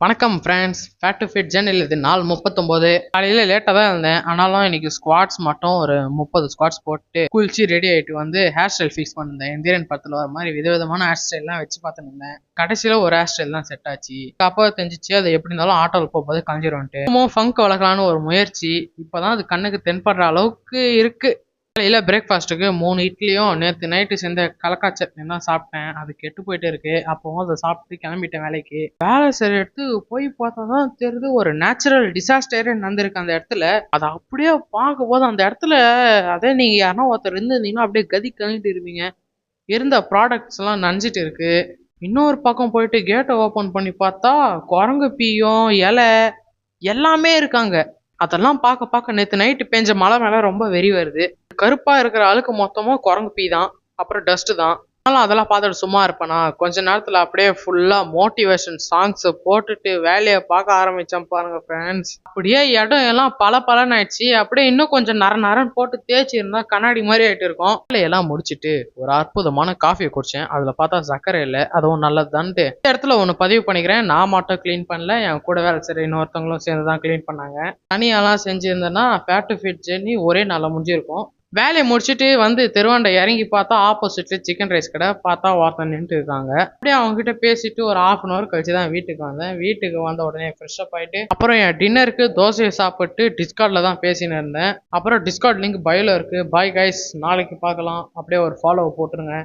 வணக்கம் friends, fat to fit ஜெர்னியில் இது நாள் 39. காலையில் லேட்டாக தான் இருந்தேன். ஆனாலும் இன்னைக்கு ஸ்குவாட்ஸ் மட்டும் ஒரு 30 ஸ்குவாட்ஸ் போட்டு குளிச்சு ரெடி ஆகிட்டு வந்து ஹேர் ஸ்டைல் ஃபிக்ஸ் பண்ணிருந்தேன். இந்தியன் படத்தில் வர மாதிரி விதவிதமான ஹேர் ஸ்டைல்லாம் வச்சு பார்த்துட்டு இருந்தேன். கடைசியில் ஒரு ஹேர் ஸ்டைல் தான் செட் ஆச்சு. அப்போ தெரிஞ்சிச்சு அது எப்படி இருந்தாலும் ஆட்டோவில் போகும்போது கலைஞ்சிரும்ட்டு. ஃபங்க் வளர்க்கலான்னு ஒரு முயற்சி. இப்போதான் அது கண்ணுக்கு தென்படுற அளவுக்கு இருக்கு. காலையில் பிரேக்ஃபாஸ்ட்டுக்கு 3 இட்லியும் நேற்று நைட்டு சேர்ந்த கலக்கா சட்னி தான் சாப்பிட்டேன். அது கெட்டு போயிட்டு இருக்கு. அப்போவும் அதை சாப்பிட்டு கிளம்பிட்டேன் வேலைக்கு. வேலை சரி எடுத்து போய் பார்த்தா தான் தெரியுது ஒரு நேச்சுரல் டிசாஸ்டரே நடந்திருக்கு அந்த இடத்துல. அதை அப்படியே பார்க்கும்போது அந்த இடத்துல அதே நீங்கள் யாருன்னா ஒருத்தர் இருந்திருந்தீங்கன்னா அப்படியே கதி கழிட்டு இருப்பீங்க. இருந்த ப்ராடக்ட்ஸ் எல்லாம் நனைஞ்சிட்டு இருக்கு. இன்னொரு பக்கம் போயிட்டு கேட்டை ஓப்பன் பண்ணி பார்த்தா குரங்கு பீயும் இலை எல்லாமே இருக்காங்க. அதெல்லாம் பார்க்க பார்க்க நேற்று நைட்டு பெஞ்ச மழை மேலே ரொம்ப வெறி வருது. கருப்பாக இருக்கிற ஆளுக்கு மொத்தமாக குரங்கு பீ தான், அப்புறம் டஸ்ட்டு தான். ஆனாலும் அதெல்லாம் பார்த்துட்டு சும்மா இருப்பேனா? கொஞ்ச நேரத்தில் அப்படியே ஃபுல்லாக மோட்டிவேஷன் சாங்ஸை போட்டுட்டு வேலையை பார்க்க ஆரம்பித்தேன் பாருங்க ஃப்ரெண்ட்ஸ். அப்படியே இடம் எல்லாம் பல பலன்னு ஆயிடுச்சு. அப்படியே இன்னும் கொஞ்சம் நரன்னு போட்டு தேய்ச்சி இருந்தால் கண்ணாடி மாதிரி ஆகிட்டு இருக்கும். வேலையெல்லாம் முடிச்சுட்டு ஒரு அற்புதமான காஃபியை குடித்தேன். அதில் பார்த்தா சர்க்கரை இல்லை, அதுவும் நல்லதுதான்ட்டு இந்த இடத்துல ஒன்று பதிவு பண்ணிக்கிறேன். நான் மட்டும் க்ளீன் பண்ணல, என் கூட வேலை சரி இன்னொருத்தவங்களும் சேர்ந்து தான் க்ளீன் பண்ணாங்க. தனியாலாம் செஞ்சுருந்தேன்னா ஃபேட் டு ஃபிட் ஜெர்னி ஒரே நாளில் முடிஞ்சிருக்கும். வேலையை முடிச்சுட்டு வந்து தெருவாண்டை இறங்கி பார்த்தா ஆப்போசிட்ல சிக்கன் ரைஸ் கடை. பார்த்தா ஒருத்தன் நின்றுட்டு இருக்காங்க. அப்படியே அவங்க கிட்ட பேசிட்டு ஒரு 1/2 hour கழிச்சு தான் வீட்டுக்கு வந்தேன். வீட்டுக்கு வந்த உடனே ஃப்ரெஷ் அப் ஆயிட்டு அப்புறம் என் டின்னருக்கு தோசையை சாப்பிட்டு டிஸ்கார்ட்ல தான் பேசின்னு இருந்தேன். அப்புறம் டிஸ்கார்ட் லிங்க் பயோல இருக்கு. பாய் கைஸ், நாளைக்கு பார்க்கலாம். அப்படியே ஒரு ஃபாலோ போட்டுருங்க.